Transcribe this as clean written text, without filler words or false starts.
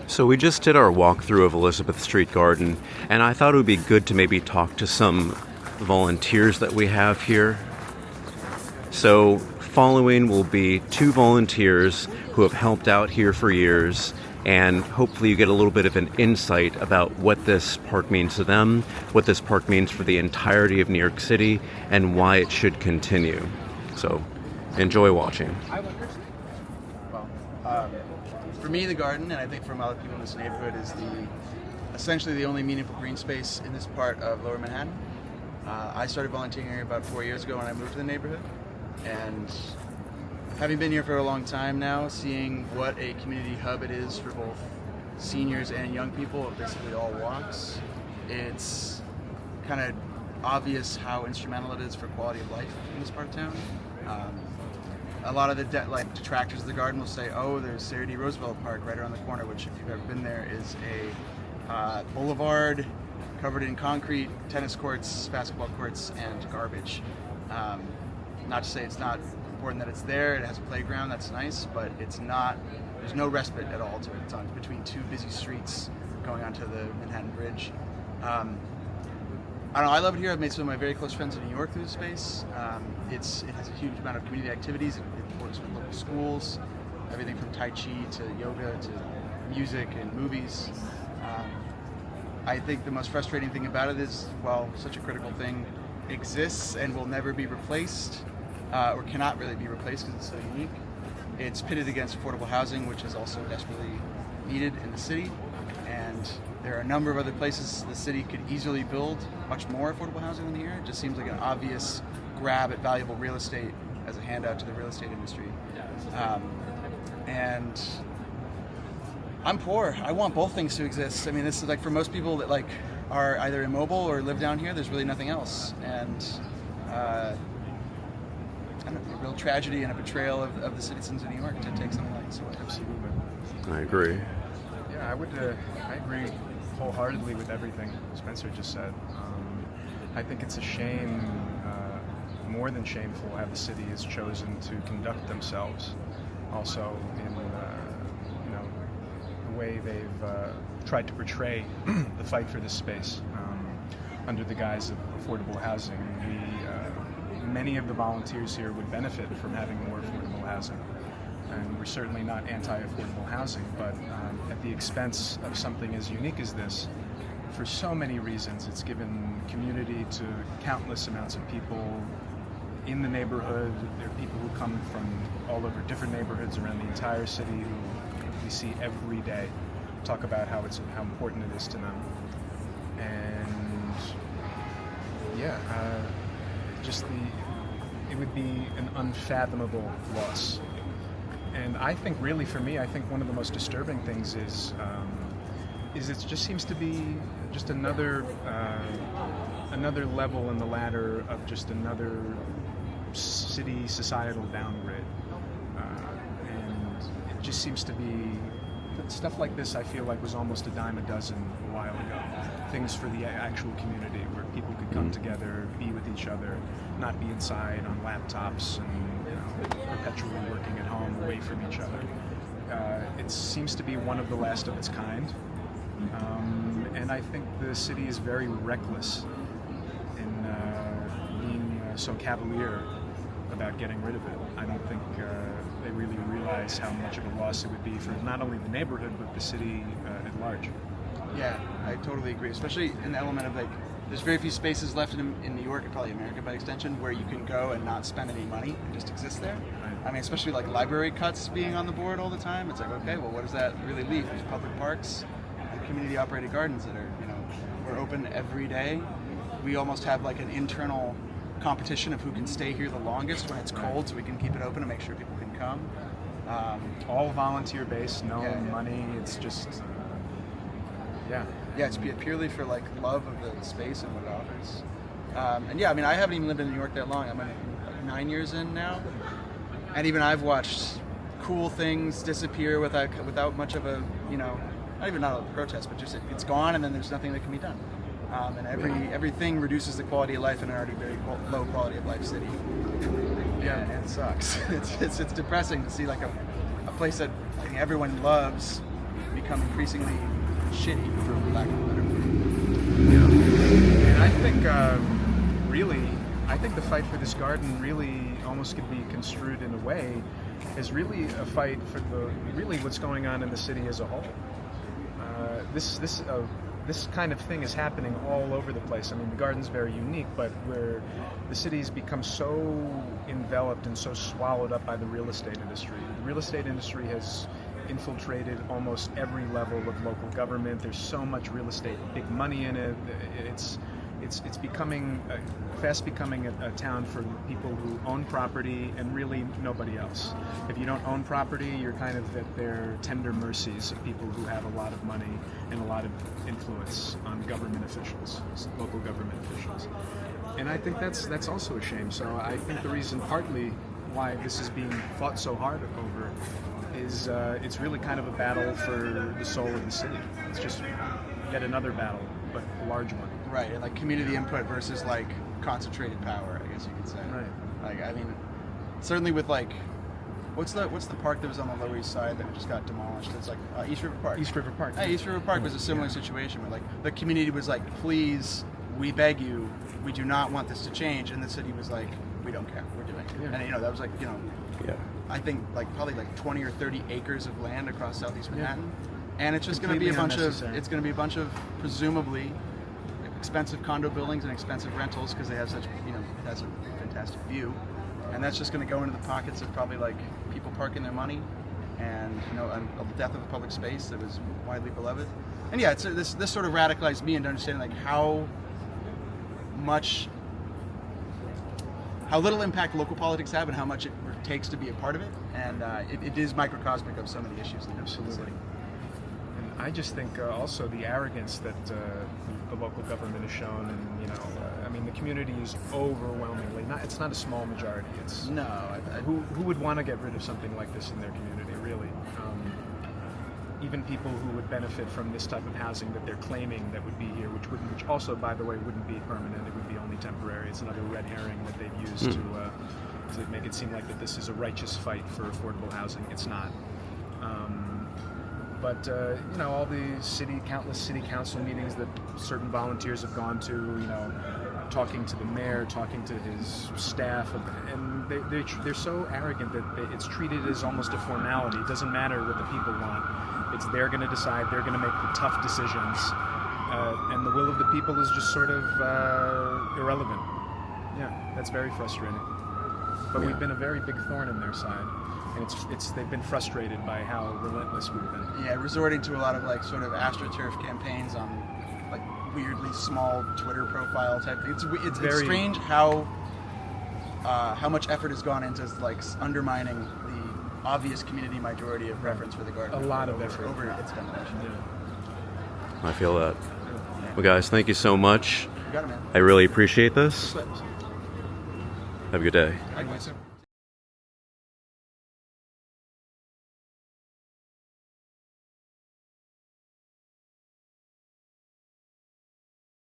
So we just did our walkthrough of Elizabeth Street Garden, and I thought it would be good to maybe talk to some volunteers that we have here. So following will be two volunteers who have helped out here for years, and hopefully you get a little bit of an insight about what this park means to them, what this park means for the entirety of New York City, and why it should continue. So enjoy watching. For me, the garden, and I think for a lot of people in this neighborhood, is essentially the only meaningful green space in this part of Lower Manhattan. I started volunteering here about 4 years ago when I moved to the neighborhood, and having been here for a long time now, seeing what a community hub it is for both seniors and young people of basically all walks, it's kind of obvious how instrumental it is for quality of life in this part of town. A lot of the detractors of the garden will say, oh, there's Sarah D. Roosevelt Park right around the corner, which if you've ever been there is a boulevard covered in concrete, tennis courts, basketball courts, and garbage. Not to say it's not important that it's there, it has a playground, that's nice, but it's not, there's no respite at all to it. It's on between two busy streets going onto the Manhattan Bridge. I don't know, I love it here. I've made some of my very close friends in New York through the space. It has a huge amount of community activities. It works with local schools, everything from Tai Chi to yoga to music and movies. I think the most frustrating thing about it is, while such a critical thing exists and will never be replaced, or cannot really be replaced because it's so unique, it's pitted against affordable housing, which is also desperately needed in the city. And there are a number of other places the city could easily build much more affordable housing than here. It just seems like an obvious grab at valuable real estate as a handout to the real estate industry. And I'm poor. I want both things to exist. I mean, this is like for most people that like are either immobile or live down here, there's really nothing else. And I don't know, a real tragedy and a betrayal of the citizens of New York to take something like this away. Absolutely. I agree. Yeah, I agree wholeheartedly with everything Spencer just said. I think it's a shame, more than shameful, how the city has chosen to conduct themselves. Also, in the way they've tried to portray the fight for this space under the guise of affordable housing. Many of the volunteers here would benefit from having more affordable housing. And we're certainly not anti-affordable housing, but at the expense of something as unique as this, for so many reasons. It's given community to countless amounts of people in the neighborhood. There are people who come from all over different neighborhoods around the entire city who we see every day talk about how important it is to them. And yeah, it would be an unfathomable loss. And I think, really, for me, I think one of the most disturbing things is it just seems to be just another level in the ladder of just another city societal downgrade. And it just seems to be stuff like this. I feel like was almost a dime a dozen a while ago. Things for the actual community where people could come together, be with each other, not be inside on laptops and perpetually working at home away from each other. It seems to be one of the last of its kind, and I think the city is very reckless in being so cavalier about getting rid of it. I don't think they really realize how much of a loss it would be for not only the neighborhood but the city at large. Yeah, I totally agree, especially in the element of there's very few spaces left in New York, and probably America by extension, where you can go and not spend any money and just exist there. Right. I mean, especially like library cuts being on the board all the time. It's like, okay, well, what does that really leave? There's public parks and community-operated gardens that are, we're open every day. We almost have like an internal competition of who can stay here the longest when it's cold, so we can keep it open and make sure people can come. All volunteer-based, no money. It's just, yeah, it's purely for like love of the space and what it offers. And yeah, I mean, I haven't even lived in New York that long. I'm like 9 years in now, and even I've watched cool things disappear without much of a, not a protest, but just it's gone, and then there's nothing that can be done. And everything reduces the quality of life in an already very low quality of life city. Yeah, and it sucks. It's depressing to see like a place that I think everyone loves become increasingly shitty, for lack of a better word. And I think I think the fight for this garden really almost could be construed in a way as really a fight for really what's going on in the city as a whole. This kind of thing is happening all over the place. I mean, the garden's very unique, but where the city's become so enveloped and so swallowed up by the real estate industry. The real estate industry has infiltrated almost every level of local government. There's so much real estate, big money in it. It's becoming fast becoming a town for people who own property and really nobody else. If you don't own property, you're kind of at their tender mercies of people who have a lot of money and a lot of influence on government officials, local government officials. And I think that's also a shame. So I think the reason partly why this is being fought so hard over is it's really kind of a battle for the soul of the city. It's just yet another battle, but a large one. Right, and like community input versus like concentrated power, I guess you could say. Right. Like, I mean, certainly with like, what's the park that was on the Lower East Side that just got demolished? It's like East River Park. East River Park. Hey, East River Park was a similar situation where like the community was like, please, we beg you, we do not want this to change, and the city was like, we don't care, we're doing it. Yeah. And that was like, Yeah. I think like probably like 20 or 30 acres of land across Southeast Manhattan, and it's just going to be a bunch of presumably expensive condo buildings and expensive rentals because they have such, it has a fantastic view, and that's just going to go into the pockets of probably like people parking their money, and a death of a public space that was widely beloved. And yeah, it's this sort of radicalized me into understanding like how little impact local politics have and how much it takes to be a part of it, and it is microcosmic of so many issues. Absolutely. And I just think also the arrogance that the local government has shown, and I mean, the community is overwhelmingly it's not a small majority. It's no. Who would want to get rid of something like this in their community, really? Even people who would benefit from this type of housing that they're claiming that would be here, which also, by the way, wouldn't be permanent. It would be only temporary. It's another red herring that they've used to make it seem like that this is a righteous fight for affordable housing. It's not. But all the countless city council meetings that certain volunteers have gone to, talking to the mayor, talking to his staff, and they're so arrogant that it's treated as almost a formality. It doesn't matter what the people want. They're going to decide. They're going to make the tough decisions, and the will of the people is just sort of irrelevant. Yeah, that's very frustrating. But we've been a very big thorn in their side, and they've been frustrated by how relentless we've been. Yeah, resorting to a lot of like sort of AstroTurf campaigns on like weirdly small Twitter profile type thing. It's very strange how much effort has gone into like undermining the obvious community majority of preference for the garden. A lot of effort over its demolition. Yeah. I feel that. Well, guys, thank you so much. You got it, man. I really appreciate this. Have a good day. Likewise.